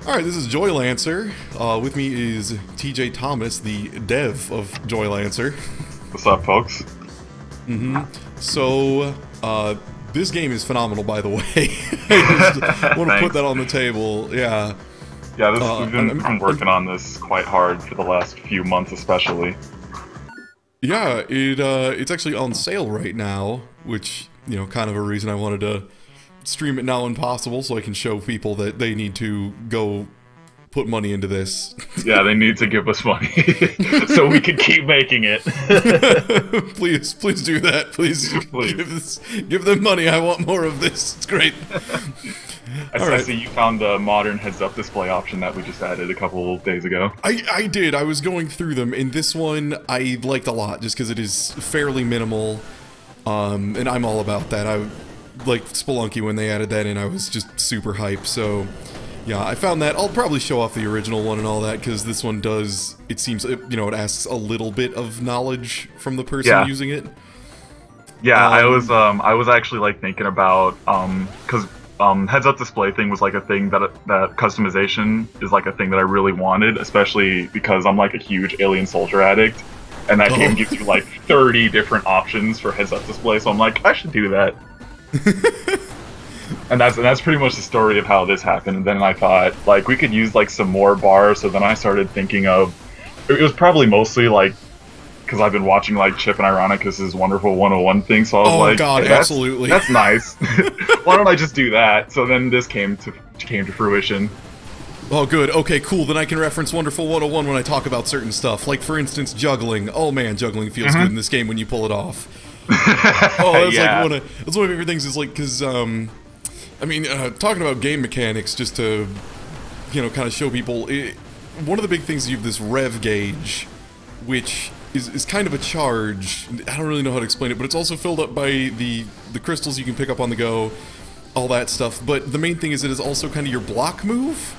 Alright, this is Joylancer. With me is TJ Thomas, the dev of Joylancer. What's up, folks? So, this game is phenomenal, by the way. I just want to put that on the table. Yeah. Yeah, we've been working on this quite hard for the last few months, especially. Yeah, it's actually on sale right now, which, you know, kind of a reason I wanted to stream it now when possible, so I can show people that they need to go put money into this. Yeah, they need to give us money so we can keep making it. Please do that. Please. Give them money. I want more of this. It's great. I see you found the modern heads-up display option that we just added a couple days ago. I did. I was going through them, and this one I liked a lot just because it is fairly minimal, and I'm all about that. I liked Spelunky when they added that in. I was just super hyped, so yeah, I found that. I'll probably show off the original one and all that, because this one does, it seems, you know, it asks a little bit of knowledge from the person using it. Yeah, I was actually, like, thinking about, because heads-up display thing was, like, a thing that customization is, like, a thing that I really wanted, especially because I'm, like, a huge Alien Soldier addict, and that game gives you, like, 30 different options for heads-up display, so I'm like, I should do that. And that's pretty much the story of how this happened. And then I thought, like, we could use, like, some more bars. So then I started thinking of, it was probably mostly, like, because I've been watching, like, Chip and Ironicus's Wonderful 101 thing. So I was like, God, hey, absolutely. That's nice. Why don't I just do that? So then this came to fruition. Oh, good. Okay, cool. Then I can reference Wonderful 101 when I talk about certain stuff. Like, for instance, juggling. Oh, man, juggling feels good in this game when you pull it off. Oh, that's like that's one of my favorite things. Is like, because I mean, talking about game mechanics, just to, you know, kind of show people, one of the big things is you have this rev gauge, which is kind of a charge. I don't really know how to explain it, but it's also filled up by the crystals you can pick up on the go, all that stuff. But the main thing is it is also kind of your block move.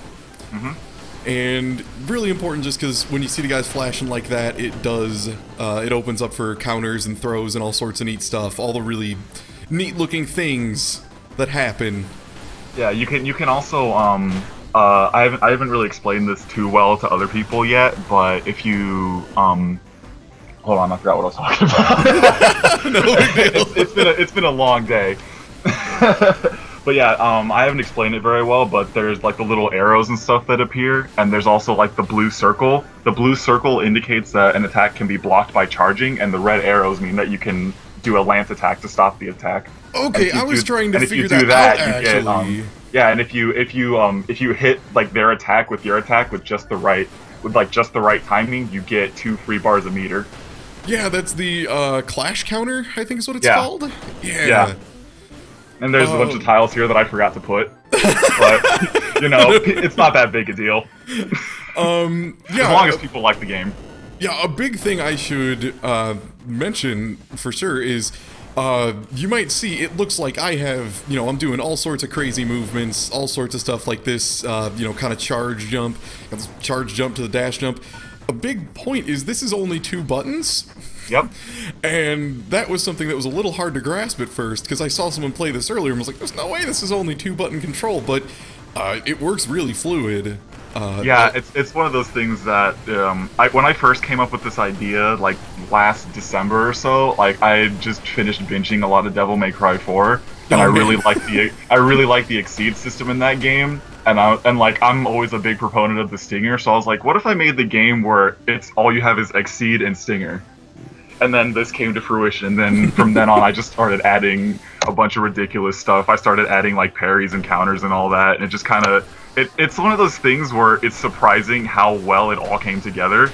And really important, just because when you see the guys flashing like that, it does, it opens up for counters and throws and all sorts of neat stuff. All the really neat-looking things that happen. Yeah, you can also, I haven't really explained this too well to other people yet, but if you, hold on, I forgot what I was talking about. No big deal. It's been a long day. But yeah, I haven't explained it very well, but there's like the little arrows and stuff that appear, and there's also like the blue circle. The blue circle indicates that an attack can be blocked by charging, and the red arrows mean that you can do a lance attack to stop the attack. Okay, I was trying to figure that out, actually. Yeah, and if you hit like their attack with your attack with just the right timing, you get 2 free bars a meter. Yeah, that's the clash counter, I think is what it's called. Yeah. And there's a bunch of tiles here that I forgot to put, but you know, it's not that big a deal. Yeah, as long as people like the game. Yeah, a big thing I should mention for sure is you might see it looks like I have, you know, I'm doing all sorts of crazy movements, all sorts of stuff like this, you know, kind of charge jump to the dash jump. A big point is this is only 2 buttons. Yep. And that was something that was a little hard to grasp at first, because I saw someone play this earlier and was like, there's no way this is only 2-button control, but it works really fluid. Yeah, it's one of those things that, when I first came up with this idea, like, last December or so, like, I just finished binging a lot of Devil May Cry 4, and I really like the Exceed system in that game. And like, I'm always a big proponent of the Stinger, so I was like, what if I made the game where it's all you have is Exceed and Stinger? And then this came to fruition, and then from then on I just started adding a bunch of ridiculous stuff. I started adding like parries and counters and all that, and it just kind of, it's one of those things where it's surprising how well it all came together.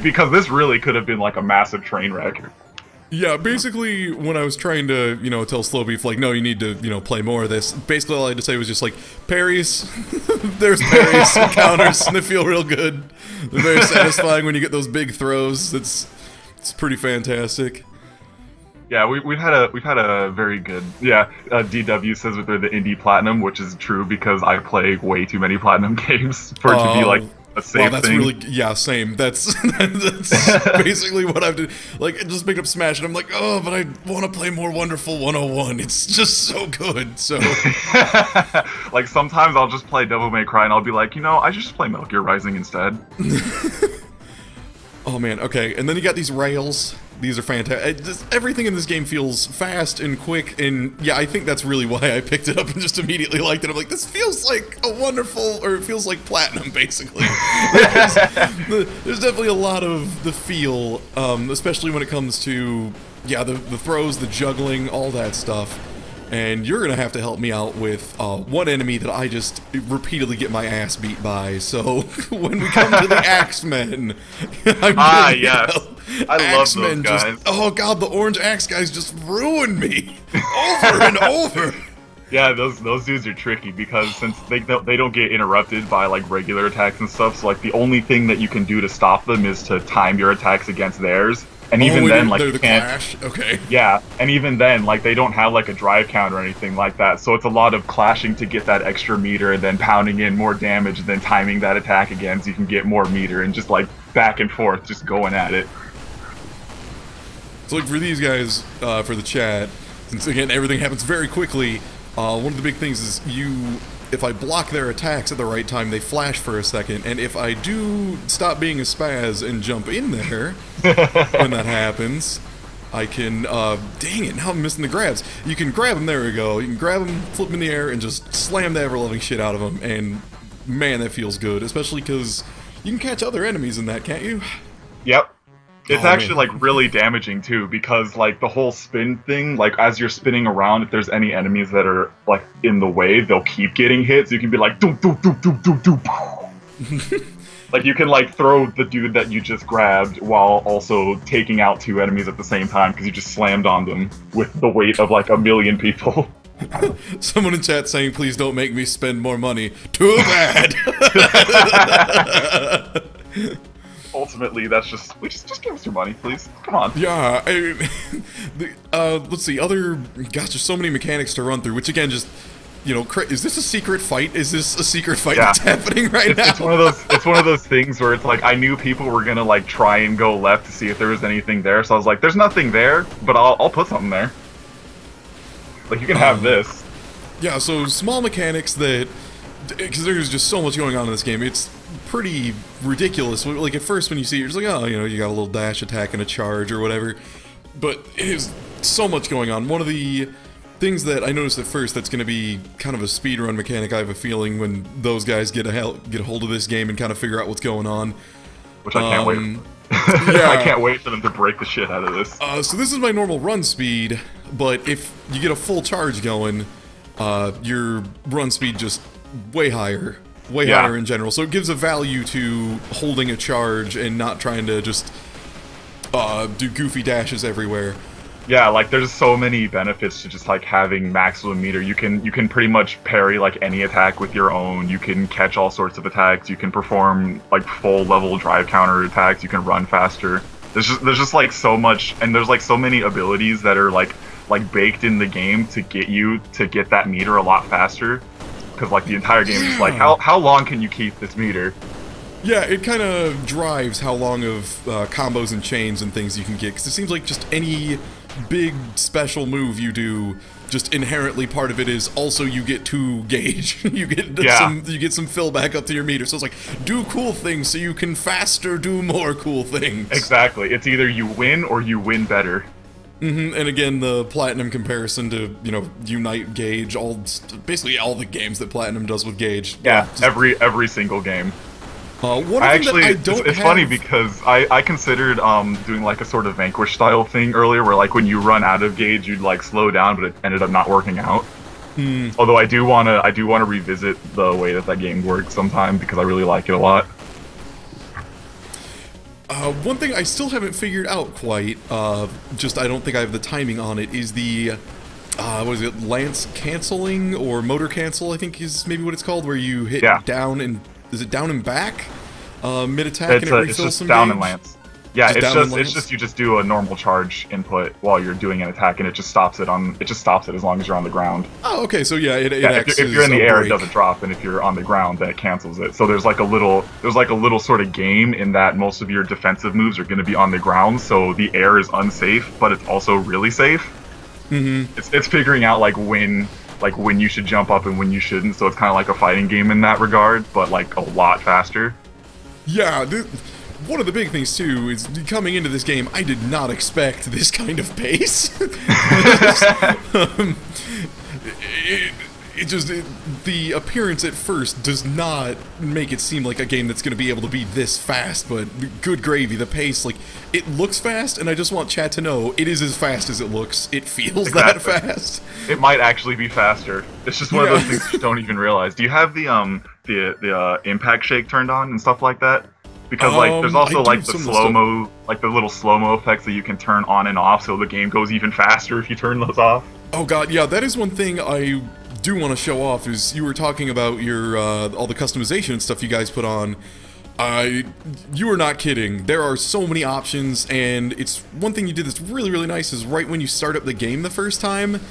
Because this really could have been like a massive train wreck. Yeah, basically, when I was trying to, you know, tell Slowbeef, like, no, you need to, you know, play more of this, basically all I had to say was just, like, parries, there's parries, counters, and they feel real good. They're very satisfying when you get those big throws. It's pretty fantastic. Yeah, we've had a very good, DW says that they're the indie platinum, which is true because I play way too many platinum games for it to be like a save Wow, that's thing. really, yeah, same. That's basically what I've done. Like, I just picked up Smash, and I'm like, oh, but I want to play more Wonderful 101. It's just so good. So, like sometimes I'll just play Devil May Cry, and I'll be like, I should just play Metal Gear Rising instead. oh man, okay. And then you got these rails. These are fantastic. Everything in this game feels fast and quick, and yeah, I think that's really why I picked it up and just immediately liked it. I'm like, this feels like a wonderful, or it feels like Platinum, basically. There's definitely a lot of the feel, especially when it comes to, yeah, the throws, the juggling, all that stuff. And you're gonna have to help me out with one enemy that I just repeatedly get my ass beat by. So when we come to the Axemen, yes, I love those guys. Oh god, the orange axe guys just ruined me over and over. Yeah, those dudes are tricky because since they don't get interrupted by like regular attacks and stuff. So like the only thing that you can do to stop them is to time your attacks against theirs. And even then, like, they're the clash? Okay. Yeah, and even then, like, they don't have, like, a drive count or anything like that, so it's a lot of clashing to get that extra meter, and then pounding in more damage, and then timing that attack again so you can get more meter, and just, like, back and forth, just going at it. So, like, for these guys, for the chat, since, again, everything happens very quickly, one of the big things is if I block their attacks at the right time, they flash for a second, and if I do stop being a spaz and jump in there, when that happens, I can, dang it, now I'm missing the grabs. You can grab them, there we go, you can grab them, flip them in the air, and just slam the ever-loving shit out of them, and man, that feels good, especially because you can catch other enemies in that, can't you? Yep. It's actually, like, really damaging, too, because, like, the whole spin thing, like, as you're spinning around, if there's any enemies that are, like, in the way, they'll keep getting hit, so you can be like, doop, doop, doop, doop, doop, doop. Like, you can, like, throw the dude that you just grabbed while also taking out two enemies at the same time, because you just slammed on them with the weight of, like, 1,000,000 people. Someone in chat saying, please don't make me spend more money. Too bad! Ultimately, that's just give us your money, please. Come on. Yeah, let's see, gosh, there's so many mechanics to run through, which again, just, is this a secret fight? Is this a secret fight that's happening right now? It's one of those things where it's like, I knew people were gonna, like, try and go left to see if there was anything there, so I was like, there's nothing there, but I'll put something there. Like, you can have this. Yeah, so small mechanics that, because there's just so much going on in this game, it's pretty ridiculous. Like, at first when you see it, you're just like, oh, you got a little dash attack and a charge or whatever. But it is so much going on. One of the things that I noticed at first that's going to be kind of a speedrun mechanic, I have a feeling, when those guys get a hold of this game and kind of figure out what's going on. Which I can't wait for. Yeah. I can't wait for them to break the shit out of this. So this is my normal run speed, but if you get a full charge going, your run speed just way higher. Higher in general, so it gives a value to holding a charge and not trying to just do goofy dashes everywhere. Yeah, like there's so many benefits to just like having maximum meter. You can pretty much parry like any attack with your own. You can catch all sorts of attacks. You can perform like full level drive counter attacks. You can run faster. There's just like so much, and there's like so many abilities that are like baked in the game to get that meter a lot faster. Because like the entire game is like, how long can you keep this meter? Yeah, it kind of drives how long of combos and chains and things you can get. Because it seems like just any big special move you do, just inherently part of it is also you get to gauge. you get some fill back up to your meter. So it's like, do cool things so you can faster do more cool things. Exactly. It's either you win or you win better. And again, the Platinum comparison to, Unite, Gauge, basically all the games that Platinum does with Gauge. Yeah, every single game. It's funny because I considered doing like a sort of Vanquish style thing earlier, where like when you run out of Gauge, you'd like slow down, but it ended up not working out. Although I do wanna revisit the way that game works sometime because I really like it a lot. One thing I still haven't figured out quite, I don't think I have the timing on it, is the, lance canceling, or motor cancel, I think is maybe what it's called, where you hit down and, is it down and back? Mid-attack and it refills some down gauge? and lance. Yeah, Just down and it's just you just do a normal charge input while you're doing an attack, and it just stops it as long as you're on the ground. Oh, okay. So yeah, it acts if you're in as the a air, break. it doesn't drop, and if you're on the ground, then it cancels it. So there's like a little sort of game in that most of your defensive moves are going to be on the ground, so the air is unsafe, but it's also really safe. Mm-hmm. It's figuring out like when you should jump up and when you shouldn't. So it's kind of like a fighting game in that regard, but like a lot faster. Yeah. One of the big things too is coming into this game, I did not expect this kind of pace. The appearance at first does not make it seem like a game that's going to be able to be this fast, but good gravy, the pace, like, it looks fast, and I just want chat to know, it is as fast as it looks. It feels that fast. It might actually be faster. It's just one of those things you don't even realize. Do you have the impact shake turned on and stuff like that? Because like there's also like the slow-mo, like the little slow-mo effects that you can turn on and off, so the game goes even faster if you turn those off. Oh god, yeah, that is one thing I do want to show off, is you were talking about your all the customization and stuff you guys put on. You are not kidding. There are so many options, and it's one thing you did that's really, really nice is right when you start up the game the first time,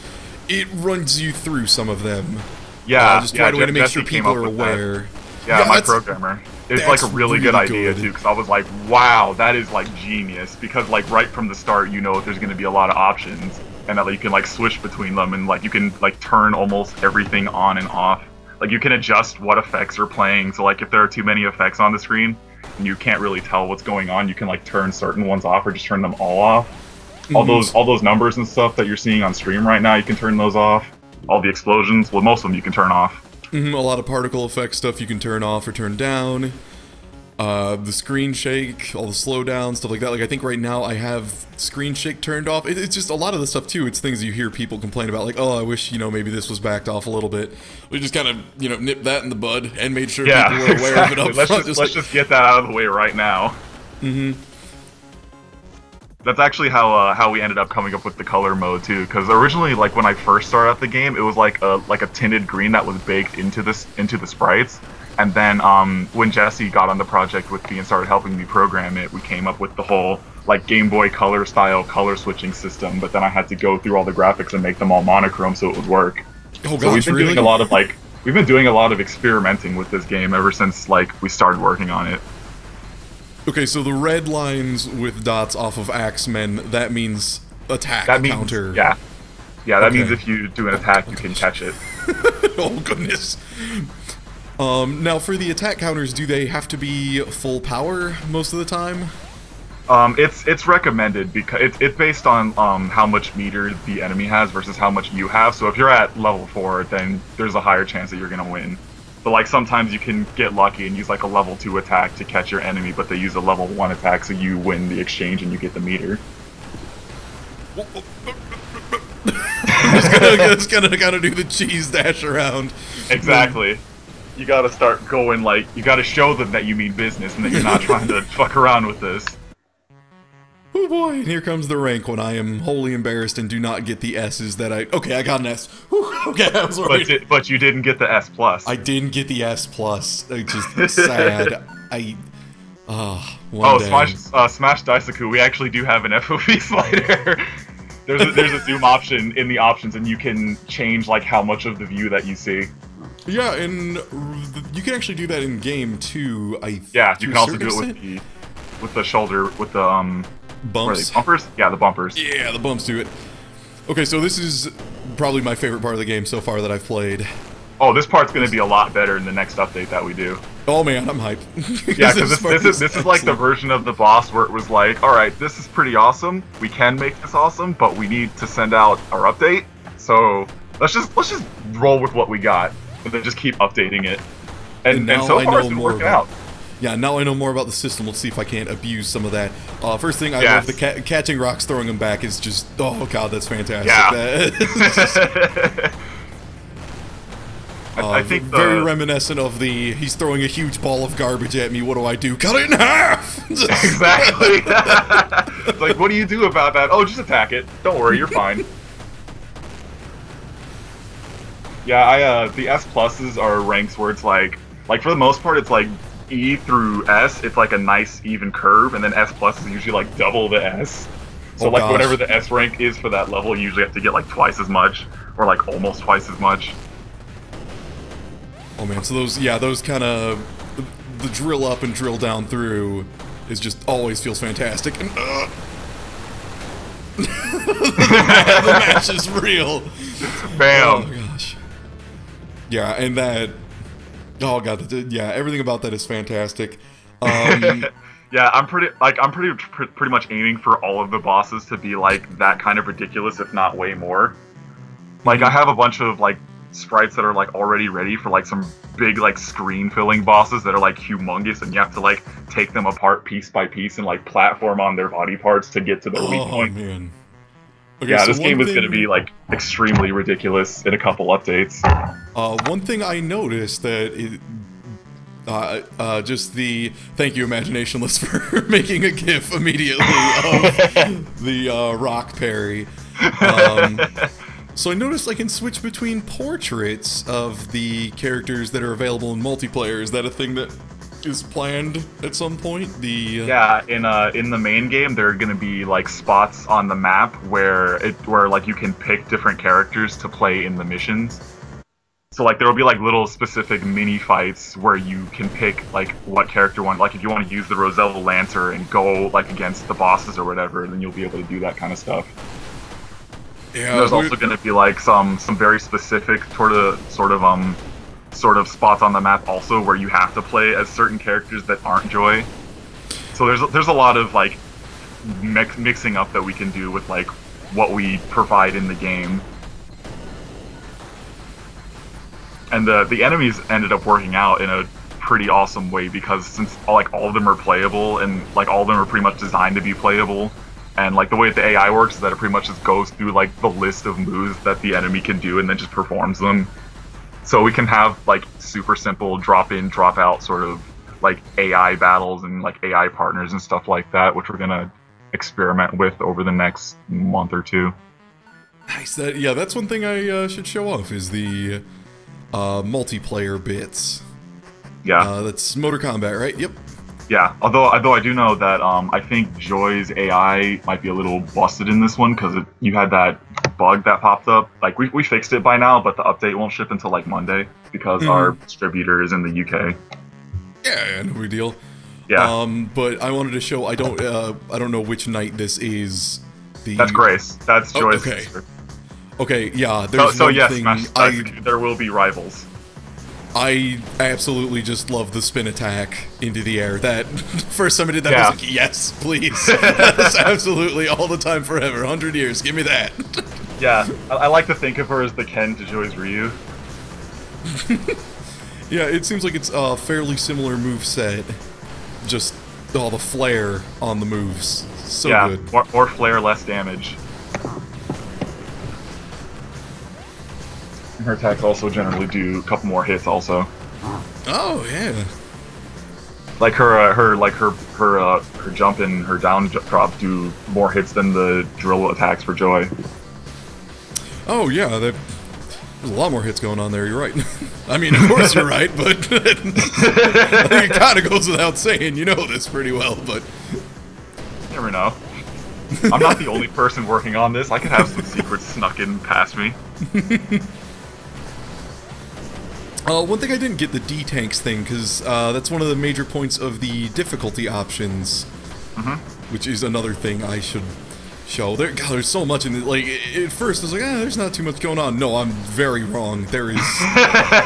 it runs you through some of them. Yeah, just right away to make sure people are aware. Yeah, my programmer. It's like a really good idea too, because I was like, wow, that is like genius. Because like right from the start, you know there's going to be a lot of options, and that you can like switch between them, and like you can like turn almost everything on and off. Like you can adjust what effects are playing. So like if there are too many effects on the screen and you can't really tell what's going on, you can like turn certain ones off or just turn them all off. Mm-hmm. All those numbers and stuff that you're seeing on stream right now, you can turn those off. All the explosions, well, most of them you can turn off. Mm-hmm, a lot of particle effect stuff you can turn off or turn down. The screen shake, all the slowdown, stuff like that. Like, I think right now I have screen shake turned off. It's just a lot of the stuff, too. It's things you hear people complain about, like, oh, I wish, maybe this was backed off a little bit. We just kind of, nipped that in the bud and made sure people were aware of it up front. Let's just get that out of the way right now. Mm-hmm. That's actually how we ended up coming up with the color mode, too. Because originally, like, when I first started out the game, it was like a tinted green that was baked into the sprites. And then when Jesse got on the project with me and started helping me program it, we came up with the whole like Game Boy Color style color switching system. But then I had to go through all the graphics and make them all monochrome so it would work. Oh gosh, so we've been really? doing a lot of experimenting with this game ever since like we started working on it. Okay, so the red lines with dots off of Axemen, that means attack counter. Yeah, that means if you do an attack, you can catch it. Oh goodness. Now for the attack counters, do they have to be full power most of the time? It's recommended because it's based on how much meter the enemy has versus how much you have. So if you're at level 4, then there's a higher chance that you're gonna win. But like sometimes you can get lucky and use like a level 2 attack to catch your enemy, but they use a level 1 attack, so you win the exchange and you get the meter. just gonna do the cheese dash around. Exactly. You gotta start going like, you gotta show them that you mean business and that you're not trying to fuck around with this. Oh boy, and here comes the rank when I am wholly embarrassed and do not get the S's that I... Okay, I got an S. Whew, okay, I was worried. But you didn't get the S+. I didn't get the S+. It's just sad. Smash Daisaku, we actually do have an FOV slider. There's a zoom option in the options, and you can change like how much of the view that you see. Yeah, and you can actually do that in game too. Yeah, you can also do it with the shoulder, with the bumps. Bumpers? Yeah, the bumpers. Yeah, the bumps do it. Okay, so this is probably my favorite part of the game so far that I've played. Oh, this part's going to be a lot better in the next update that we do. Oh man, I'm hyped. Yeah, because this is like the version of the boss where it was like, all right, this is pretty awesome. We can make this awesome, but we need to send out our update. So let's just roll with what we got, and then just keep updating it. And so far it's been working out. Yeah, now I know more about the system. Let's see if I can't abuse some of that. First thing, I love the catching rocks, throwing them back is just, oh god, that's fantastic. Yeah. I think very reminiscent of the, he's throwing a huge ball of garbage at me, what do I do? Cut it in half! Exactly! It's like, what do you do about that? Oh, just attack it. Don't worry, you're fine. Yeah, the S pluses are ranks where it's like for the most part, it's like E through S, it's like a nice even curve, and then S plus is usually like double the S. So like whatever the S rank is for that level, you usually have to get like twice as much, or like almost twice as much. Oh man, so those kind of the drill up and drill down through is just always feels fantastic. And the match is real. Bam. Oh gosh. Yeah, and that. Oh god, yeah, everything about that is fantastic. Yeah, I'm pretty much aiming for all of the bosses to be like that kind of ridiculous, if not way more. Like I have a bunch of like sprites that are like already ready for like some big like screen filling bosses that are like humongous, and you have to like take them apart piece by piece and like platform on their body parts to get to their weak point. Oh man. Okay, yeah, so this game is going to be like extremely ridiculous in a couple updates. One thing I noticed that just the thank you Imaginationless for making a GIF immediately of the rock parry. So I noticed I can switch between portraits of the characters that are available in multiplayer. Is that a thing that is planned at some point? Yeah, in the main game, there are going to be like spots on the map where like you can pick different characters to play in the missions. So like there will be like little specific mini fights where you can pick like what character you want. Like if you want to use the Rosella Lancer and go like against the bosses or whatever, then you'll be able to do that kind of stuff. Yeah, there's also going to be like some very specific sort of spots on the map also where you have to play as certain characters that aren't Joy. So there's a lot of like mixing up that we can do with like what we provide in the game. And the enemies ended up working out in a pretty awesome way because since all of them are playable and like all of them are pretty much designed to be playable. And like the way that the AI works is that it pretty much just goes through like the list of moves that the enemy can do and then just performs them. So we can have like super simple drop in, drop out sort of like AI battles and like AI partners and stuff like that, which we're gonna experiment with over the next month or two. Nice. Yeah, that's one thing I should show off is the multiplayer bits. Yeah. That's Motor Combat, right? Yep. Yeah, although I do know that I think Joy's AI might be a little busted in this one because you had that bug that popped up. Like we fixed it by now, but the update won't ship until like Monday because our distributor is in the UK. Yeah, no big deal. Yeah. But I wanted to show. I don't know which night this is. That's Grace. That's Joy's okay. sister. Okay. Yeah. There's so one yes, thing Smash, there will be rivals. I absolutely just love the spin attack into the air. That first time I did that, I was like, yes, please. That's absolutely all the time forever. 100 years, give me that. Yeah, I like to think of her as the Ken to Joy's Ryu. Yeah, it seems like it's a fairly similar move set. Just all the flair on the moves. So good. More flair, less damage. Her attacks also generally do a couple more hits also. Oh yeah. Like her jump and her down drop do more hits than the drill attacks for Joy. Oh yeah, there's a lot more hits going on there. You're right. I mean, of course you're right, but I think it kind of goes without saying. You know this pretty well, but you never know. I'm not the only person working on this. I could have some secrets snuck in past me. One thing I didn't get the D-Tanks thing, because that's one of the major points of the difficulty options, which is another thing I should show. There's so much in it. Like, at first I was like, there's not too much going on. No, I'm very wrong. There is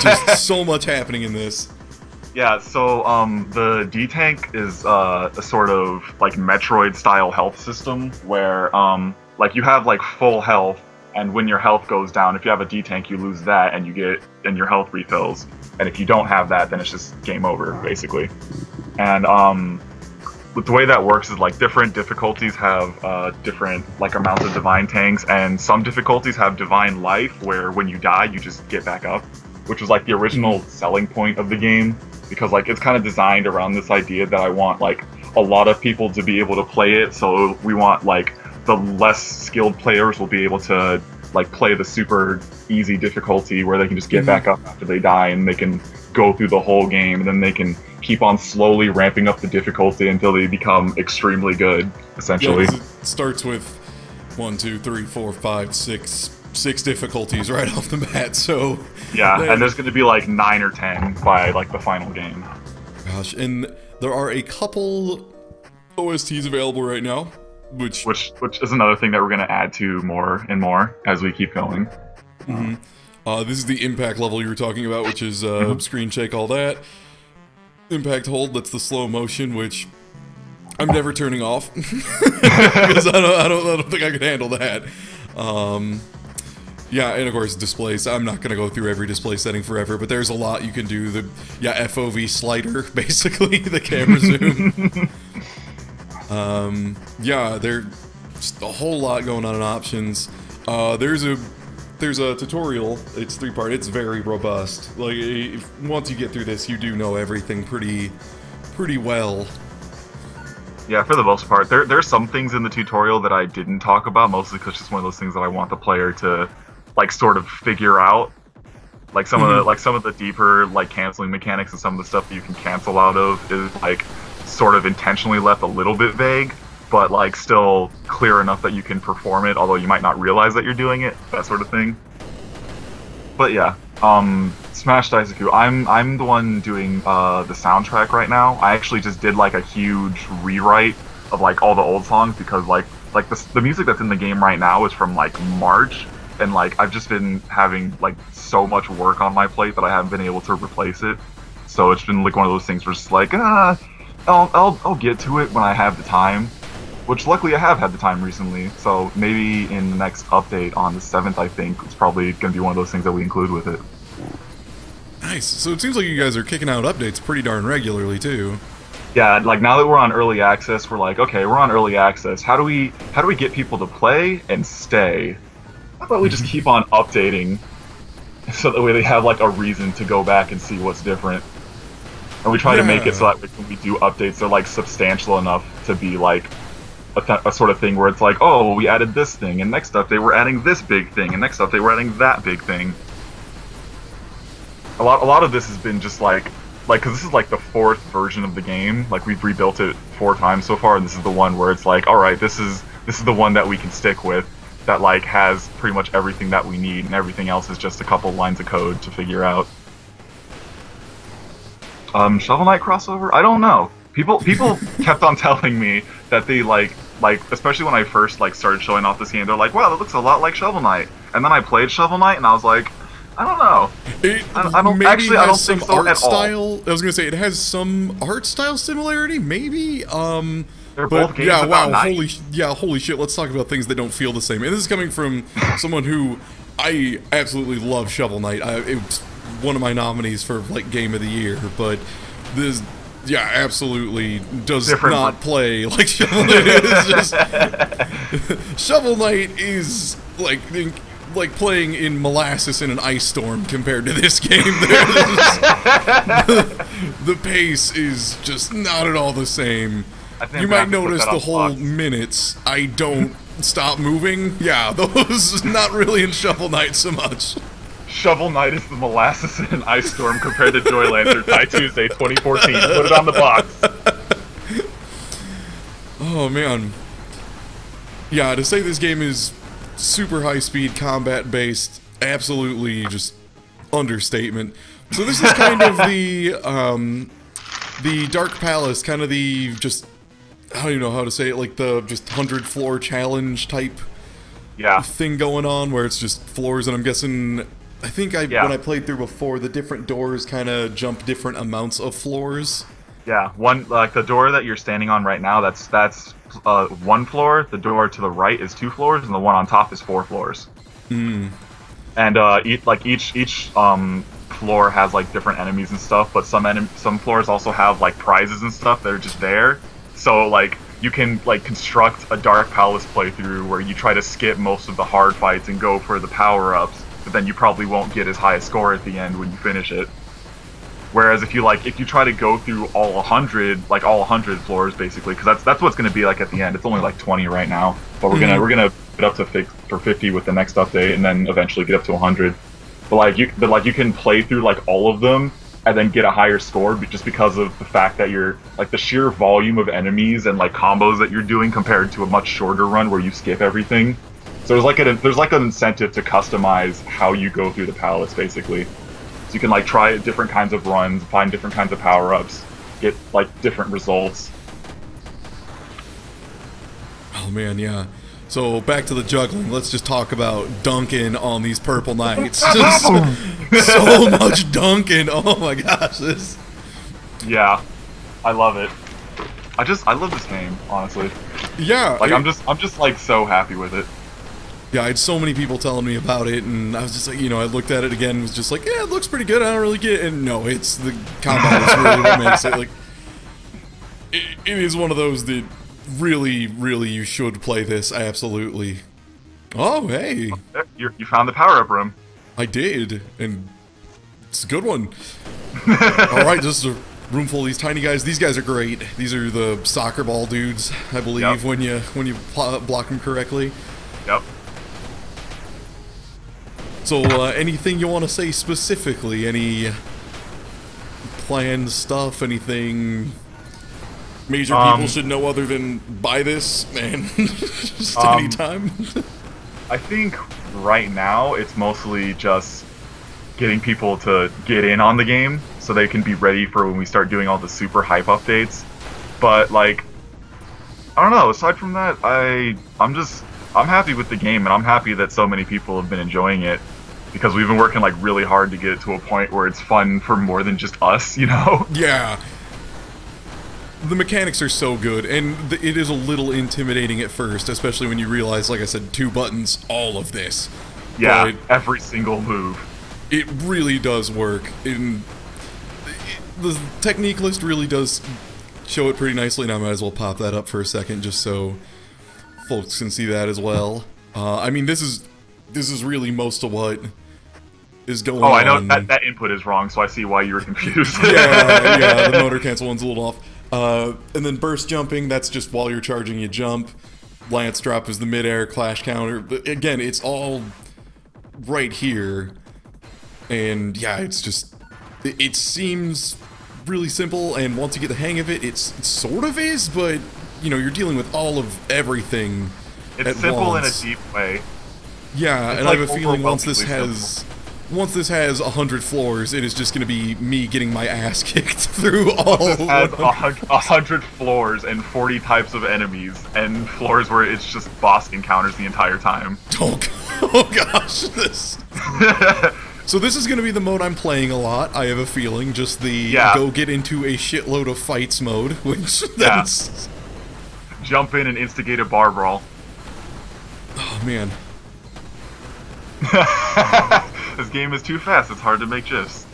just so much happening in this. Yeah, so the D-Tank is a sort of like Metroid-style health system where like you have like full health. And when your health goes down, if you have a D-Tank, you lose that, and your health refills. And if you don't have that, then it's just game over, basically. And the way that works is like different difficulties have different like amounts of divine tanks, and some difficulties have divine life, where when you die, you just get back up, which was like the original selling point of the game, because like it's kind of designed around this idea that I want like a lot of people to be able to play it. So we want like the less skilled players will be able to like play the super easy difficulty where they can just get back up after they die, and they can go through the whole game, and then they can keep on slowly ramping up the difficulty until they become extremely good, essentially. Yeah, it starts with 1, 2, 3, 4, 5, 6 difficulties right off the bat, so... Yeah, and there's going to be like 9 or 10 by like the final game. Gosh, and there are a couple OSTs available right now, which is another thing that we're going to add to more and more as we keep going. This is the impact level you were talking about, which is screen shake, all that. Impact hold, that's the slow motion, which I'm never turning off because I don't think I could handle that. Yeah, and of course displays. I'm not gonna go through every display setting forever, but there's a lot you can do. The FOV slider, basically the camera zoom. Yeah, there's just a whole lot going on in options. There's a tutorial. It's 3-part. It's very robust. Like once you get through this, you do know everything pretty well. Yeah, for the most part. There's some things in the tutorial that I didn't talk about, mostly because it's one of those things that I want the player to like sort of figure out. Like some of the deeper like canceling mechanics and some of the stuff that you can cancel out of is like sort of intentionally left a little bit vague, but like still clear enough that you can perform it, although you might not realize that you're doing it, that sort of thing. But yeah, Smash Daisaku, I'm the one doing the soundtrack right now. I actually just did like a huge rewrite of like all the old songs because like the music that's in the game right now is from like March, and like I've just been having like so much work on my plate that I haven't been able to replace it. So it's been like one of those things where it's like I'll get to it when I have the time. Which luckily I have had the time recently, so maybe in the next update on the 7th, I think, it's probably going to be one of those things that we include with it. Nice. So it seems like you guys are kicking out updates pretty darn regularly, too. Yeah, like now that we're on early access, we're like, okay, we're on early access. How do we get people to play and stay? How about we just keep on updating, so that way they have like a reason to go back and see what's different. And we try to make it so that when we do updates, they're like substantial enough to be like a sort of thing where it's like, oh, we added this thing, and next update we're adding this big thing, and next update we're adding that big thing. A lot of this has been just like, because this is like the 4th version of the game. Like we've rebuilt it 4 times so far, and this is the one where it's like, all right, this is the one that we can stick with, that like has pretty much everything that we need, and everything else is just a couple lines of code to figure out. Shovel Knight crossover? I don't know. People kept on telling me that they like especially when I first like started showing off this game, they're like, wow, that looks a lot like Shovel Knight. And then I played Shovel Knight and I was like, I don't know. I don't think so at all. I was gonna say it has some art style similarity, maybe. They're both games about night. Holy shit, let's talk about things that don't feel the same. And this is coming from someone who I absolutely love Shovel Knight. It's one of my nominees for like Game of the Year, but this absolutely does not play like Shovel Knight. It's just Shovel Knight is like playing in molasses in an ice storm compared to this game. The pace is just not at all the same. You might notice the whole minutes I don't stop moving. Yeah, those not really in Shovel Knight so much. Shovel Knight is the molasses in an ice storm compared to Joy Lancer Tie Tuesday 2014. Put it on the box. Oh man. Yeah, to say this game is super high-speed combat based, absolutely just understatement. So this is kind of the Dark Palace, kind of the just, I don't even know how to say it, like the just 100-floor challenge type thing going on, where it's just floors, and I'm guessing, I think when I played through before, the different doors kind of jump different amounts of floors. Yeah, one, like the door that you're standing on right now, that's 1 floor. The door to the right is 2 floors, and the one on top is 4 floors. And each floor has like different enemies and stuff, but some floors also have like prizes and stuff that are just there. So like you can like construct a Dark Palace playthrough where you try to skip most of the hard fights and go for the power-ups, but then you probably won't get as high a score at the end when you finish it. Whereas if you try to go through all 100 floors basically, because that's what's going to be like at the end. It's only like 20 right now, but we're gonna get up to for 50 with the next update, and then eventually get up to 100. But you can play through like all of them and then get a higher score just because of the fact that you're like the sheer volume of enemies and like combos that you're doing compared to a much shorter run where you skip everything. So there's like an incentive to customize how you go through the palettes basically. So you can like try different kinds of runs, find different kinds of power-ups, get like different results. Oh man, yeah. So back to the juggling. Let's just talk about dunking on these purple knights. Just so much dunking. Oh my gosh, this. Yeah, I love it. I love this game, honestly. Yeah. Like I'm just like so happy with it. Yeah, I had so many people telling me about it, and I was just like, you know, I looked at it again and was just like, yeah, it looks pretty good. I don't really get it. And no, it's the combat is really what makes it. Like, it is one of those that really, really you should play this. Absolutely. Oh, hey. You found the power-up room. I did, and it's a good one. All right, just a room full of these tiny guys. These guys are great. These are the soccer ball dudes, I believe, when you block them correctly. Yep. So, anything you want to say specifically? Any planned stuff? Anything major people should know other than buy this and just anytime? I think right now it's mostly just getting people to get in on the game so they can be ready for when we start doing all the super hype updates. But like, I don't know, aside from that, I'm happy with the game, and I'm happy that so many people have been enjoying it, because we've been working like really hard to get it to a point where it's fun for more than just us, you know? Yeah. The mechanics are so good, and it is a little intimidating at first, especially when you realize, like I said, 2 buttons, all of this. Yeah, but every single move. It really does work, and the technique list really does show it pretty nicely, and I might as well pop that up for a second just so folks can see that as well. I mean, this is really most of what is going on. Oh, I know that input is wrong, so I see why you were confused. yeah, the motor cancel one's a little off. And then burst jumping, that's just while you're charging you jump. Lance drop is the mid-air clash counter. But again, it's all right here. And yeah, it's just, it seems really simple, and once you get the hang of it, it sort of is, but you know, you're dealing with all of everything It's simple in a deep way. Yeah, and like I have a feeling once this has 100 floors, it is just going to be me getting my ass kicked through all. This has 100 floors and 40 types of enemies, and floors where it's just boss encounters the entire time. Oh gosh, this. So this is going to be the mode I'm playing a lot. I have a feeling, just the go get into a shitload of fights mode, which that's. Jump in and instigate a bar brawl. Oh man. This game is too fast. It's hard to make gifs.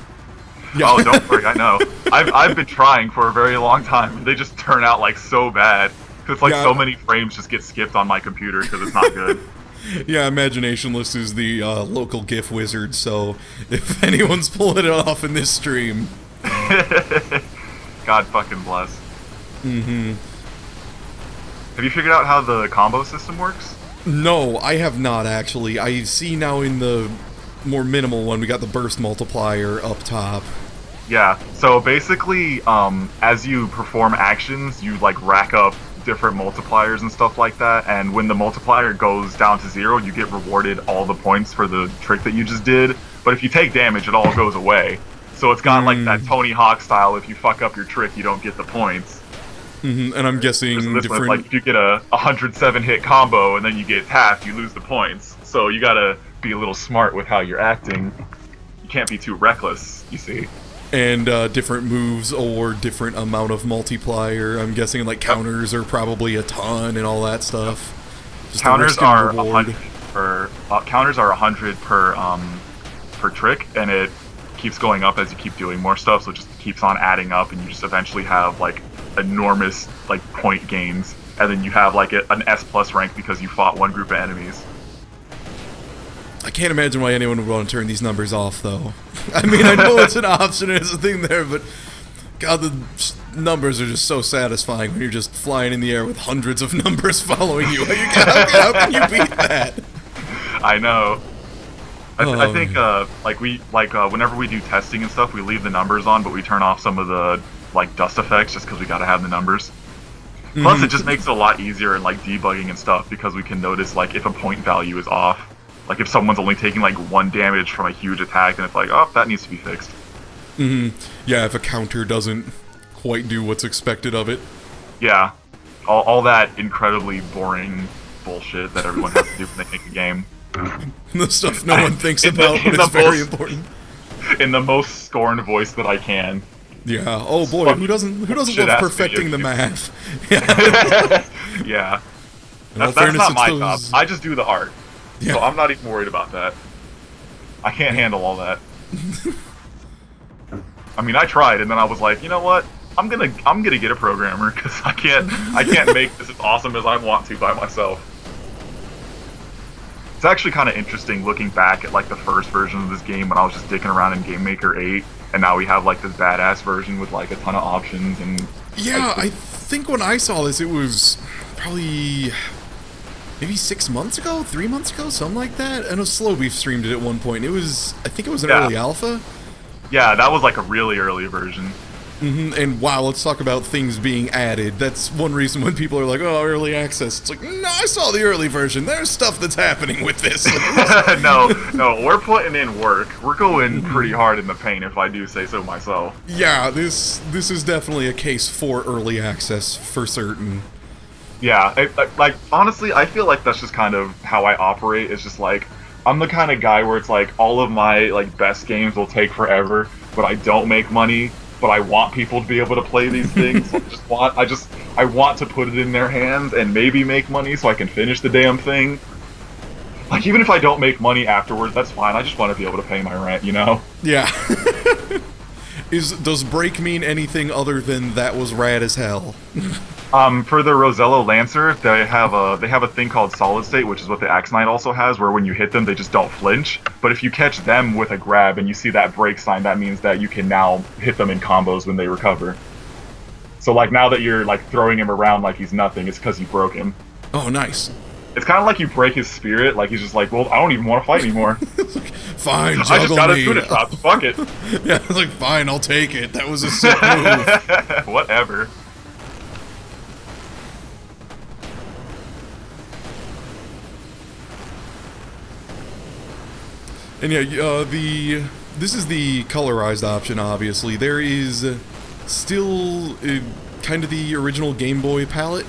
Yeah. Oh, don't worry. I know. I've been trying for a very long time. They just turn out like so bad. Cause like so many frames just get skipped on my computer because it's not good. Yeah, Imaginationless is the local GIF wizard. So if anyone's pulling it off in this stream, God fucking bless. Mm-hmm. Have you figured out how the combo system works? No, I have not actually. I see now in the more minimal one, we got the burst multiplier up top. Yeah, so basically, as you perform actions, you like rack up different multipliers and stuff like that, and when the multiplier goes down to 0, you get rewarded all the points for the trick that you just did, but if you take damage, it all goes away. So it's got like that Tony Hawk style, if you fuck up your trick, you don't get the points. Mm-hmm. And I'm guessing different. Like if you get a 107 hit combo and then you get tapped, you lose the points. So you gotta be a little smart with how you're acting. You can't be too reckless, you see. And different moves or different amount of multiplier. I'm guessing like counters are probably a ton and all that stuff. Just counters are 100 per trick, and it keeps going up as you keep doing more stuff. So it just keeps on adding up, and you just eventually have like enormous like point gains, and then you have like an S+ rank because you fought one group of enemies. I can't imagine why anyone would want to turn these numbers off, though. I mean, I know it's an option and it's a thing there, but God, the numbers are just so satisfying when you're just flying in the air with hundreds of numbers following you. How can you beat that? I know. I think whenever we do testing and stuff, we leave the numbers on, but we turn off some of the like dust effects just because we gotta have the numbers. Plus, it just makes it a lot easier in like debugging and stuff because we can notice like if a point value is off. Like if someone's only taking like 1 damage from a huge attack, then it's like, oh, that needs to be fixed. Yeah, if a counter doesn't quite do what's expected of it. Yeah, all that incredibly boring bullshit that everyone has to do when they make a game. The stuff no one thinks about, but it's very important. In the most scorned voice that I can. Yeah. Oh boy, who doesn't love perfecting the math? Yeah. That's not my job. I just do the art. Yeah. So I'm not even worried about that. I can't handle all that. I mean, I tried, and then I was like, you know what? I'm gonna get a programmer because I can't make this as awesome as I want to by myself. It's actually kind of interesting looking back at like the first version of this game when I was just dicking around in Game Maker 8, and now we have like this badass version with like a ton of options and. Yeah, I think when I saw this, it was probably maybe 6 months ago, 3 months ago, something like that. I know Slowbeef streamed it at one point. I think it was an early alpha. Yeah, that was like a really early version. And wow, let's talk about things being added. That's one reason when people are like, oh, early access. It's like, no, I saw the early version. There's stuff that's happening with this. No, we're putting in work. We're going pretty hard in the paint, if I do say so myself. Yeah, this is definitely a case for early access, for certain. Yeah, like, honestly, I feel like that's just kind of how I operate. It's just like, I'm the kind of guy where it's like, all of my, like, best games will take forever, but I don't make money. But I want people to be able to play these things. I want to put it in their hands and maybe make money so I can finish the damn thing. Like, even if I don't make money afterwards, that's fine. I just want to be able to pay my rent, you know? Yeah. Does break mean anything other than that was rad as hell? For the Rosello Lancer, they have a thing called Solid State, which is what the Axe Knight also has, where when you hit them, they just don't flinch. But if you catch them with a grab and you see that break sign, that means that you can now hit them in combos when they recover. So like now that you're like throwing him around like he's nothing, it's because you broke him. Oh, nice. It's kind of like you break his spirit, like he's just like, well, I don't even want to fight anymore. Fine, juggle I just got me. a Tuna Shot, fuck it. Yeah, it's like, fine, I'll take it. That was a sick move. Whatever. And yeah, this is the colorized option, obviously. There is still kind of the original Game Boy palette.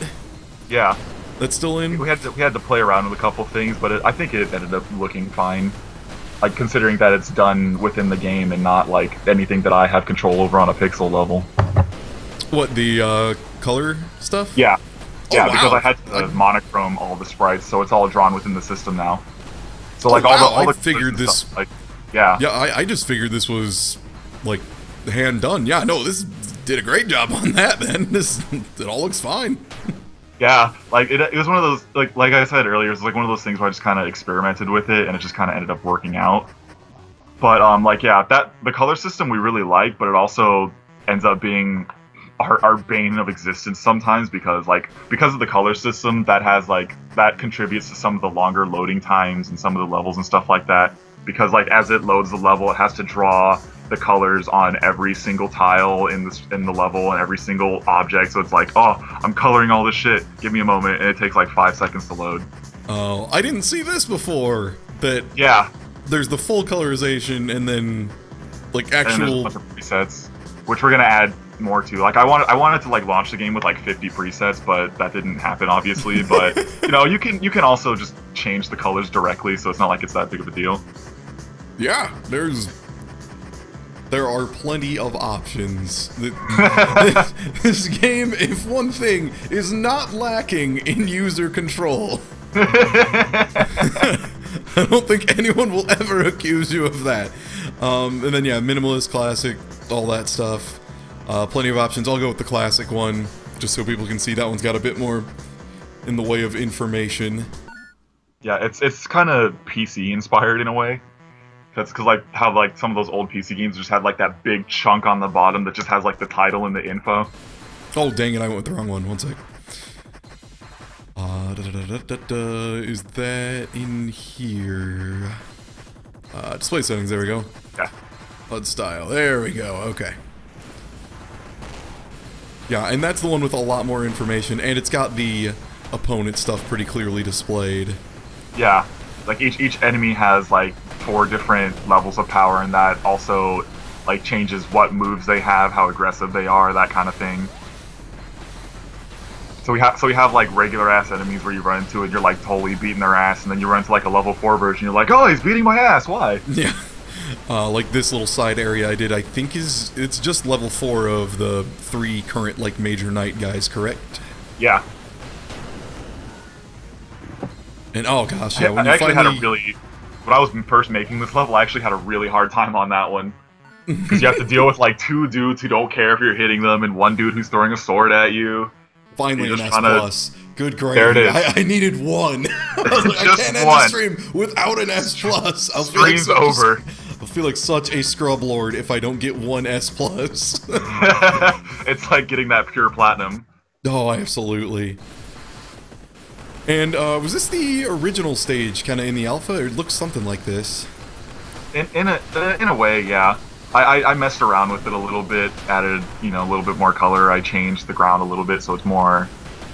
Yeah. That's still in? We had to play around with a couple things, but I think it ended up looking fine. Like, considering that it's done within the game and not, like, anything that I have control over on a pixel level. What, the color stuff? Yeah. Yeah, wow. Because I had to monochrome all the sprites, so it's all drawn within the system now. So like all the I figured this stuff, like, yeah. Yeah, I just figured this was like hand done. Yeah, no, this did a great job on that then. It all looks fine. Yeah, like it was one of those like I said earlier, it's like one of those things where I just kind of experimented with it and it just kind of ended up working out. But like yeah, the color system we really like, but it also ends up being our bane of existence sometimes because of the color system that contributes to some of the longer loading times and some of the levels and stuff like that, because like as it loads the level it has to draw the colors on every single tile in the level and every single object, so it's like, oh, I'm coloring all this shit, give me a moment, and it takes like 5 seconds to load. Oh, I didn't see this before. That yeah, there's the full colorization and then like actual and there's a bunch of presets, which we're gonna add more to. Like I wanted to like launch the game with like 50 presets, but that didn't happen obviously. But you know, you can also just change the colors directly, so it's not like it's that big of a deal. Yeah, there are plenty of options. This game, if one thing, is not lacking in user control. I don't think anyone will ever accuse you of that. And then yeah, minimalist, classic, all that stuff. Plenty of options. I'll go with the classic one, just so people can see that one's got a bit more in the way of information. Yeah, it's kind of PC inspired in a way. That's because like how like some of those old PC games just had like that big chunk on the bottom that just has like the title and the info. Oh dang it! I went with the wrong one. One sec. Is that in here? Display settings. There we go. Yeah. HUD style. There we go. Okay. Yeah, and that's the one with a lot more information, and it's got the opponent stuff pretty clearly displayed. Yeah, like each enemy has like 4 different levels of power, and that also like changes what moves they have, how aggressive they are, that kind of thing. So we have like regular ass enemies where you run into it, you're like totally beating their ass, and then you run into like a level 4 version, you're like, oh, he's beating my ass, why? Yeah. Like this little side area I did, I think it's just level 4 of the 3 current like major knight guys, correct? Yeah. And oh gosh, yeah. When I actually had a really, when I was first making this level, I actually had a really hard time on that one. Because you have to deal with like 2 dudes who don't care if you're hitting them, and 1 dude who's throwing a sword at you. Finally an S+. Good gravy. There it is. I needed 1. I was like, Just I can't end one. the stream without an S+. Stream's over. I'll feel like such a scrub lord if I don't get 1 S+. It's like getting that pure platinum. Oh, absolutely. And was this the original stage, kind of in the alpha? It looks something like this. In a way, yeah. I messed around with it a little bit, added a little bit more color. I changed the ground a little bit so it's more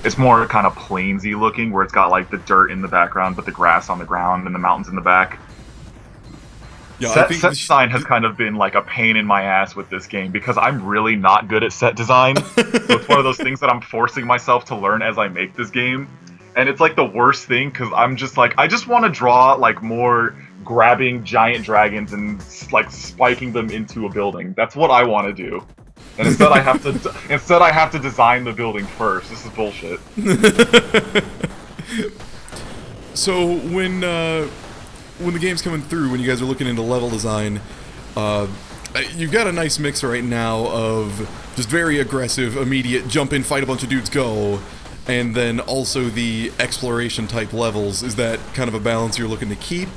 kind of plainsy looking, where it's got like the dirt in the background, but the grass on the ground and the mountains in the back. Yeah, set design has kind of been like a pain in my ass with this game because I'm really not good at set design. So it's one of those things that I'm forcing myself to learn as I make this game. And it's like the worst thing because I'm just like, I just want to draw like more grabbing giant dragons and like spiking them into a building. That's what I want to do. And instead I have to design the building first. This is bullshit. So when the game's coming through, when you guys are looking into level design, you've got a nice mix right now of just very aggressive, immediate, jump in, fight a bunch of dudes, go, and then also the exploration type levels. Is that kind of a balance you're looking to keep?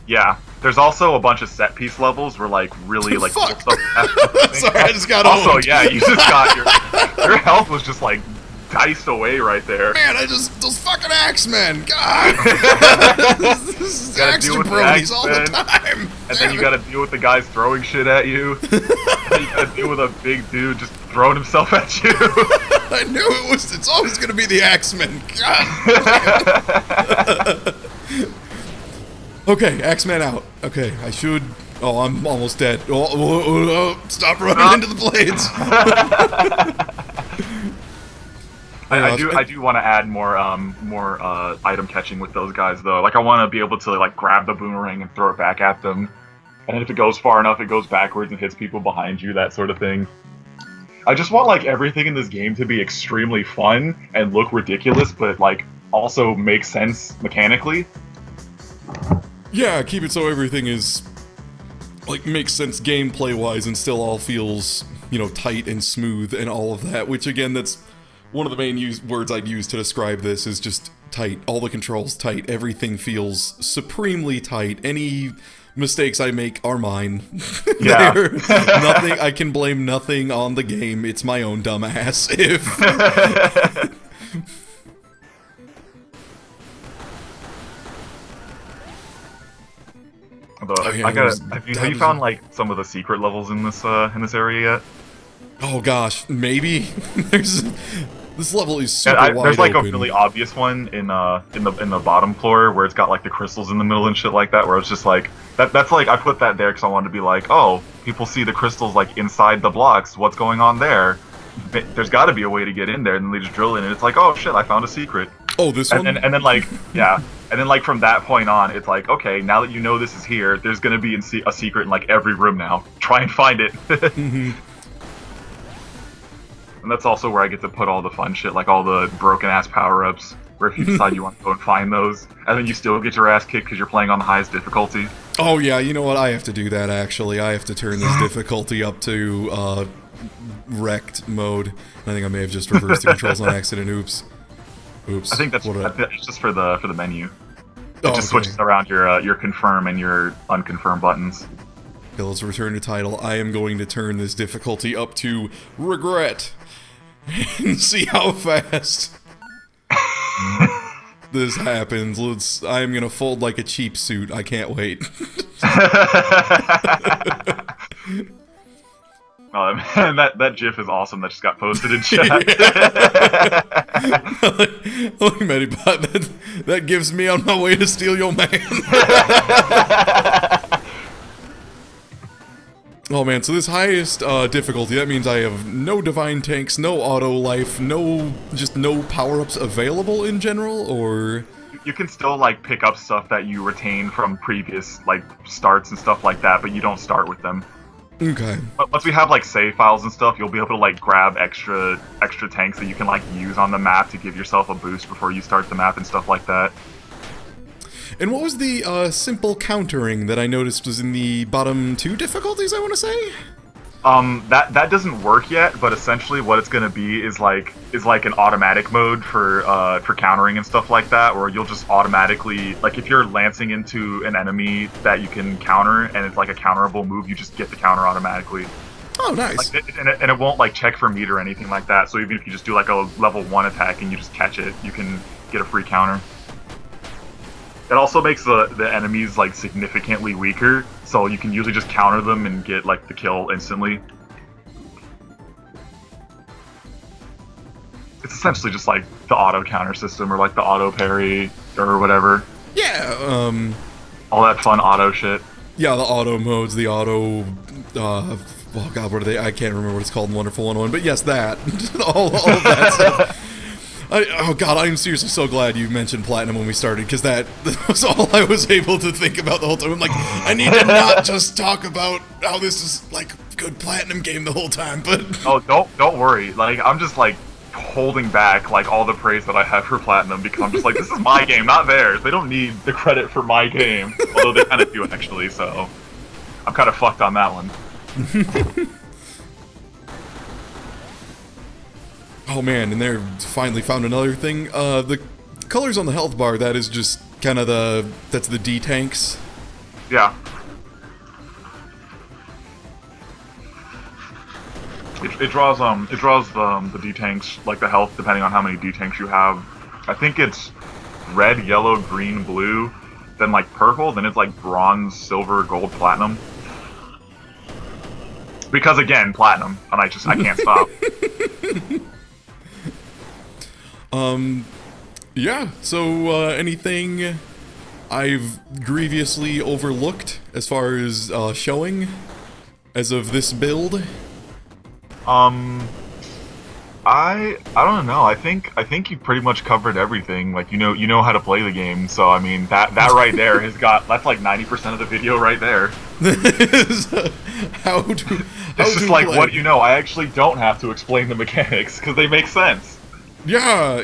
Yeah. There's also a bunch of set piece levels where like really like Fuck. cool stuff. Sorry, I just got Also, owned. yeah, you just got your health was just like diced away right there. Man, those fucking Axemen, God! This is Gotta axe deal with the jabronis all the Axemen, time! And then you gotta deal with the guys throwing shit at you. And then you gotta deal with a big dude just throwing himself at you. I knew it's always gonna be the Axemen, God! Okay, Axeman out. Okay, I should... Oh, I'm almost dead. Oh, stop running into the blades! I do want to add more item catching with those guys though. Like I want to be able to like grab the boomerang and throw it back at them, and then if it goes far enough, it goes backwards and hits people behind you. That sort of thing. I just want like everything in this game to be extremely fun and look ridiculous, but like also make sense mechanically. Yeah, keep it so everything is like makes sense gameplay wise and still all feels, tight and smooth and all of that. Which again, that's one of the main words I'd use to describe this is just tight. All the controls tight. Everything feels supremely tight. Any mistakes I make are mine. Yeah. Nothing. I can blame nothing on the game. It's my own dumbass. Have you found like some of the secret levels in this area yet? Oh gosh, maybe. This level is super wide There's like open. a really obvious one in the bottom floor where it's got like the crystals in the middle and shit like that. Where it's just like that's like I put that there because I wanted to be like, oh, people see the crystals like inside the blocks. What's going on there? There's got to be a way to get in there, and then they just drill in, and it's like, oh shit, I found a secret. Oh, this one. And then like yeah, and then like from that point on, it's like, okay, now that you know this is here, there's gonna be a secret in like every room now. Try and find it. Mm-hmm. And that's also where I get to put all the fun shit, like all the broken-ass power-ups, where if you decide you want to go and find those, and then you still get your ass kicked because you're playing on the highest difficulty. Oh yeah, you know what? I have to do that, actually. I have to turn this difficulty up to, wrecked mode. I think I may have just reversed the controls on accident. Oops. Oops. I think that's it's just for the menu. It just switches around your confirm and your unconfirm buttons. Okay, let's return to title. I am going to turn this difficulty up to regret and see how fast this happens. I am gonna fold like a cheap suit. I can't wait. Oh man, that GIF is awesome. That just got posted in chat. Look, Medibot, that gives me on my way to steal your man. Oh man, so this highest difficulty, that means I have no divine tanks, no auto life, just no power-ups available in general, or... You can still, like, pick up stuff that you retain from previous, like, starts and stuff like that, but you don't start with them. Okay. But once we have, like, save files and stuff, you'll be able to, like, grab extra tanks that you can, like, use on the map to give yourself a boost before you start the map and stuff like that. And what was the simple countering that I noticed was in the bottom 2 difficulties, I want to say? That doesn't work yet, but essentially what it's gonna be is like an automatic mode for countering and stuff like that, where you'll just automatically, like, if you're lancing into an enemy that you can counter and it's like a counterable move, you just get the counter automatically. Oh, nice. Like, and it won't like check for meter or anything like that. So even if you just do like a level 1 attack and you just catch it, you can get a free counter. It also makes the enemies like significantly weaker, so you can usually just counter them and get like the kill instantly. It's essentially just like the auto counter system or like the auto parry or whatever. Yeah, all that fun auto shit. Yeah, the auto modes, the auto oh god, what are they? I can't remember what it's called in Wonderful 101, but yes, that. all of that stuff. Oh god, I'm seriously so glad you mentioned Platinum when we started, because that was all I was able to think about the whole time. I'm like, I need to not just talk about how this is like a good Platinum game the whole time, but... Oh, don't worry. Like, I'm just like holding back like all the praise that I have for Platinum, because I'm just like, this is my game, not theirs. They don't need the credit for my game, although they kind of do actually, so I'm kind of fucked on that one. Oh man, and they finally found another thing. The colors on the health bar, that is just kind of that's the D tanks. Yeah. It draws the D tanks, like the health, depending on how many D tanks you have. I think it's red, yellow, green, blue, then like purple, then it's like bronze, silver, gold, platinum. Because again, platinum, and I can't stop. Yeah, so, anything I've grievously overlooked as far as, showing as of this build? I don't know. I think you pretty much covered everything. Like, you know how to play the game, so I mean, that right there that's like 90% of the video right there. It's just like, what do you know? I actually don't have to explain the mechanics, because they make sense. Yeah.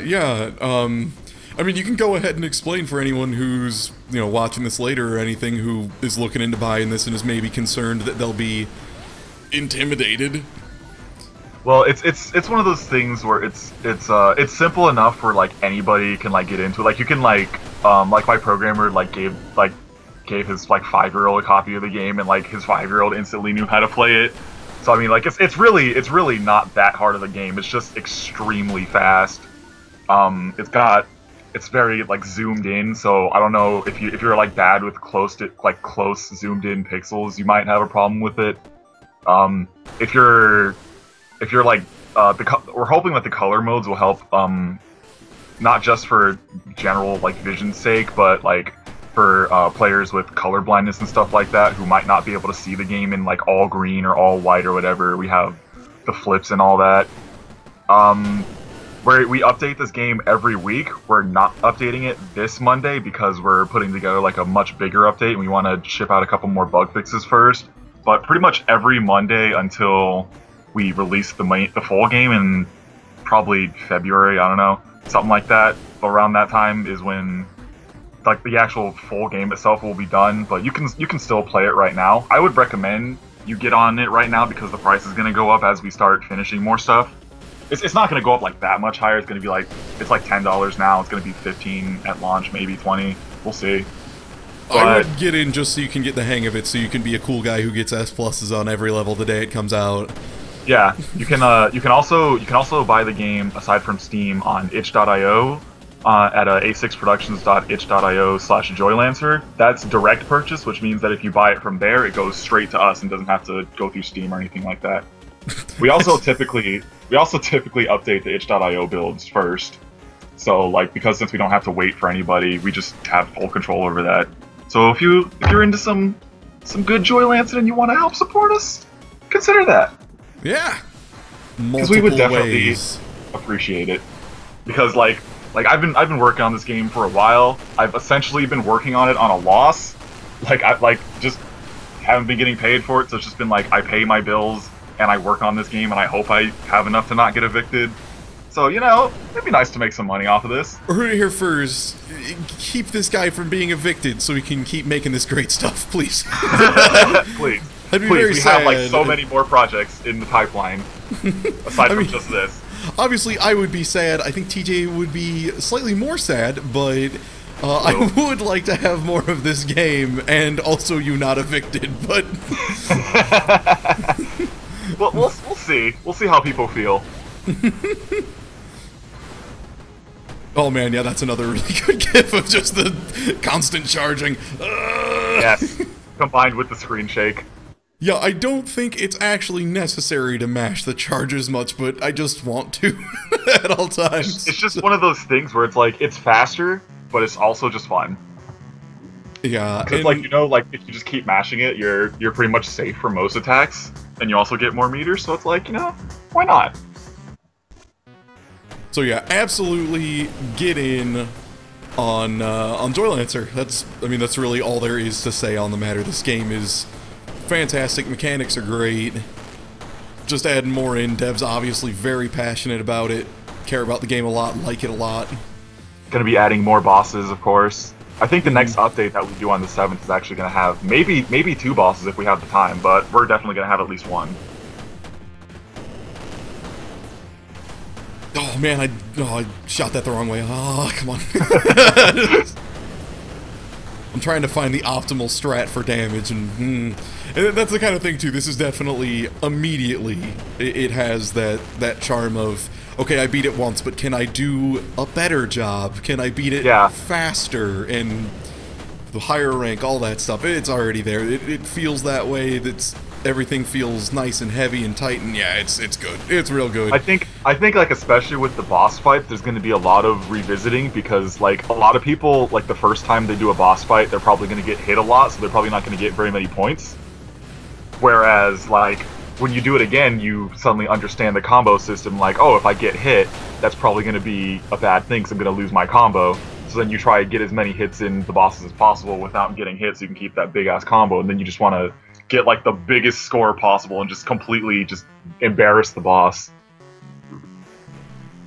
I mean, you can go ahead and explain for anyone who's, watching this later or anything, who is looking into buying this and is maybe concerned that they'll be intimidated. Well, it's one of those things where it's simple enough where like anybody can like get into it. Like you can like my programmer gave his like 5-year-old a copy of the game, and like his 5-year-old instantly knew how to play it. So I mean, like it's really not that hard of a game. It's just extremely fast. It's very like zoomed in. So I don't know if you're like bad with close zoomed in pixels, you might have a problem with it. If you're like we're hoping that the color modes will help, not just for general like vision's sake, but like for players with color blindness and stuff like that who might not be able to see the game in like all green or all white or whatever. We have the flips and all that. Where we update this game every week. We're not updating it this Monday because we're putting together like a much bigger update and we want to ship out a couple more bug fixes first. But pretty much every Monday until we release the full game in probably February, I don't know, something like that. Around that time is when like the actual full game itself will be done, but you can still play it right now. I would recommend you get on it right now because the price is going to go up as we start finishing more stuff. It's not going to go up like that much higher. It's going to be like, it's like $10 now. It's going to be $15 at launch, maybe $20. We'll see. I would get in just so you can get the hang of it, so you can be a cool guy who gets S pluses on every level the day it comes out. Yeah, you can also buy the game aside from Steam on itch.io at a6productions.itch.io/joylancer. That's direct purchase, which means that if you buy it from there, it goes straight to us and doesn't have to go through Steam or anything like that. We also typically update the itch.io builds first. So like, because since we don't have to wait for anybody, we just have full control over that. So if you're into some good Joylancer and you want to help support us, consider that. Yeah. Because we would definitely appreciate it. Because like I've been working on this game for a while. I've essentially been working on it on a loss. I just haven't been getting paid for it, so it's just been like I pay my bills and I work on this game and I hope I have enough to not get evicted. So, you know, it'd be nice to make some money off of this. Heard it here first. Keep this guy from being evicted so he can keep making this great stuff, please. Please. I'd be very we sad. have like so many more projects in the pipeline, aside from just this. Obviously, I would be sad. I think TJ would be slightly more sad, but I would like to have more of this game, and also you not evicted, but... Well, we'll see. We'll see how people feel. Oh man, yeah, that's another really good gif of just the constant charging. Yes, combined with the screen shake. Yeah, I don't think it's actually necessary to mash the charges much, but I just want to at all times. It's just one of those things where it's like, it's faster, but it's also just fun. Yeah. Because, like, you know, like, if you just keep mashing it, you're pretty much safe for most attacks, and you also get more meters, so it's like, you know, why not? So yeah, absolutely get in on Joylancer. That's really all there is to say on the matter. This game is fantastic. Mechanics are great. Just adding more in. Dev's obviously very passionate about it. Care about the game a lot. Like it a lot. Gonna be adding more bosses, of course. I think the next update that we do on the 7th is actually gonna have maybe 2 bosses if we have the time, but we're definitely gonna have at least 1. Oh man, I shot that the wrong way. Oh, come on. I'm trying to find the optimal strat for damage, and that's the kind of thing too. This is definitely immediately it has that charm of, okay, I beat it once, but can I do a better job? Can I beat it faster and the higher rank, all that stuff? It's already there. It feels that way. Everything feels nice and heavy and tight, and yeah, it's good. It's real good. I think like especially with the boss fight, there's going to be a lot of revisiting because like a lot of people, like the first time they do a boss fight, they're probably going to get hit a lot, so they're probably not going to get very many points. Whereas like when you do it again, you suddenly understand the combo system. Like, oh, if I get hit, that's probably going to be a bad thing, because I'm going to lose my combo. So then you try to get as many hits in the bosses as possible without getting hit, so you can keep that big ass combo, and then you just want to get like the biggest score possible and just completely just embarrass the boss.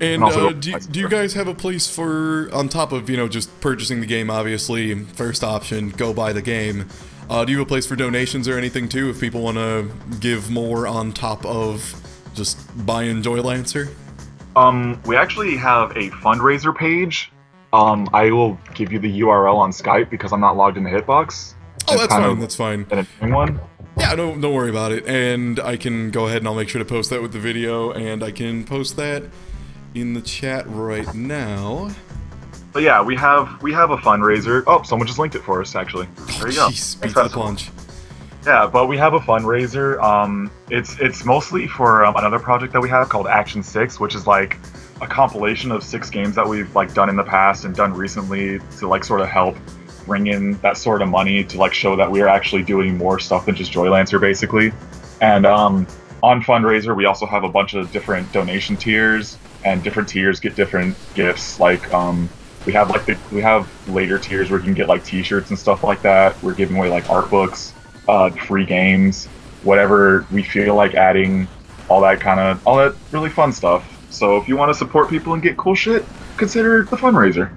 And do you guys have a place for, on top of, you know, just purchasing the game, obviously, first option, go buy the game, do you have a place for donations or anything too, if people want to give more on top of just buying Joylancer? We actually have a fundraiser page. I will give you the URL on Skype because I'm not logged into Hitbox. Oh, that's fine, that's fine. And a one. Yeah, don't worry about it, and I can go ahead and I'll make sure to post that with the video, and I can post that in the chat right now. But yeah, we have a fundraiser. Oh, someone just linked it for us, actually. There you go. Jeez, beat the punch. Yeah, but we have a fundraiser. It's mostly for another project that we have called Action 6, which is like a compilation of 6 games that we've like done in the past and done recently to like sort of help bring in that sort of money to like show that we are actually doing more stuff than just Joylancer, basically. And on fundraiser, we also have a bunch of different donation tiers, and different tiers get different gifts. Like we have later tiers where you can get like T-shirts and stuff like that. We're giving away like art books, free games, whatever we feel like adding, all that really fun stuff. So if you want to support people and get cool shit, consider the fundraiser.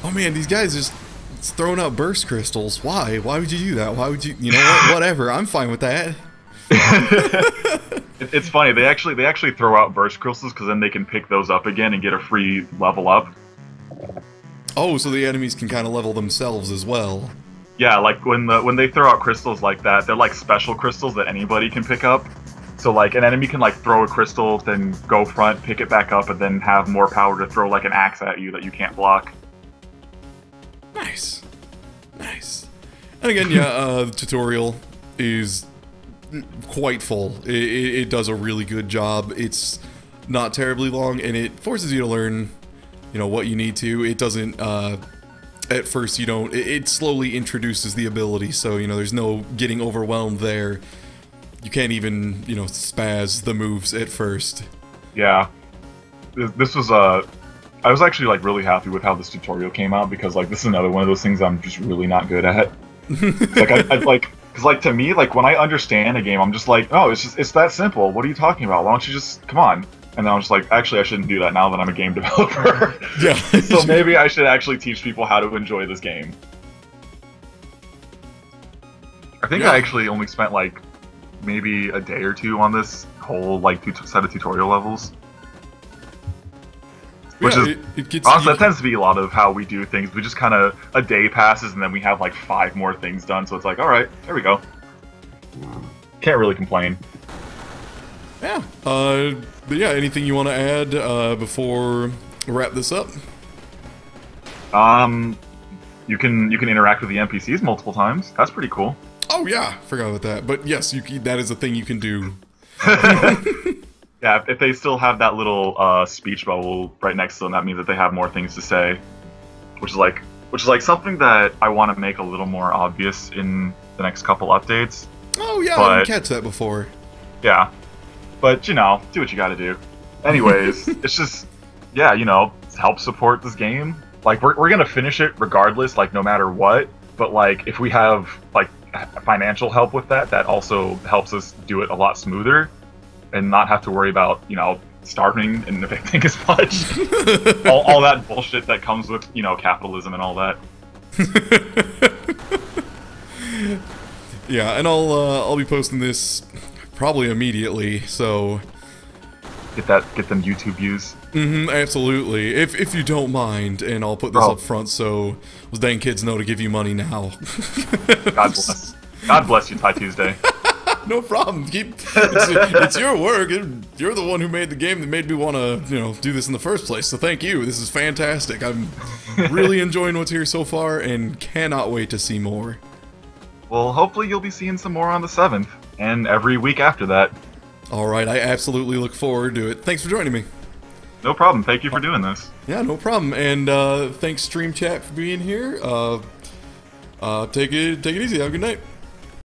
Oh man, these guys just throwing out burst crystals. Why? Why would you do that? Why would you? You know what? Whatever. I'm fine with that. It's funny. They actually throw out burst crystals because then they can pick those up again and get a free level up. Oh, so the enemies can kind of level themselves as well. Yeah, like when they throw out crystals like that, they're like special crystals that anybody can pick up. So like an enemy can like throw a crystal, then go front, pick it back up, and then have more power to throw like an axe at you that you can't block. Nice. Nice. And again, yeah, the tutorial is quite full. It does a really good job. It's not terribly long, and it forces you to learn, you know, what you need to. It doesn't, at first you don't, it slowly introduces the ability, so, you know, there's no getting overwhelmed there. You can't even, you know, spaz the moves at first. Yeah. This was, I was actually, like, really happy with how this tutorial came out, because, like, this is another one of those things I'm just really not good at. Like, I like, because, like, to me, like, when I understand a game, I'm just like, oh, it's that simple. What are you talking about? Why don't you just, come on. And then I was just like, actually, I shouldn't do that now that I'm a game developer. Yeah. So maybe I should actually teach people how to enjoy this game. I think I actually only spent, like, maybe a day or two on this whole, like, set of tutorial levels. Which is, honestly, that tends to be a lot of how we do things. We just kind of, a day passes and then we have, like, 5 more things done, so it's like, alright, there we go. Can't really complain. Yeah. But yeah, anything you want to add before we wrap this up? You can interact with the NPCs multiple times. That's pretty cool. Oh yeah, forgot about that. But yes, that is a thing you can do. Yeah, if they still have that little speech bubble right next to them, that means that they have more things to say, which is like something that I want to make a little more obvious in the next couple updates. Oh yeah, I didn't catch that before. Yeah, but you know, do what you got to do. Anyways, it's just, yeah, you know, help support this game. Like we're gonna finish it regardless, like no matter what. But like if we have like financial help with that, that also helps us do it a lot smoother. And not have to worry about, you know, starving and evicting as much. all that bullshit that comes with, you know, capitalism and all that. Yeah, and I'll be posting this probably immediately, so get them YouTube views. Absolutely. If you don't mind, and I'll put this up front so those dang kids know to give you money now. God bless. God bless you, Ty Tuesday. No problem. It's your work. You're the one who made the game that made me want to, you know, do this in the first place. So thank you. This is fantastic. I'm really enjoying what's here so far and cannot wait to see more. Well, hopefully you'll be seeing some more on the 7th and every week after that. All right. I absolutely look forward to it. Thanks for joining me. No problem. Thank you for doing this. Yeah, no problem. And thanks Stream Chat for being here. Take it easy. Have a good night.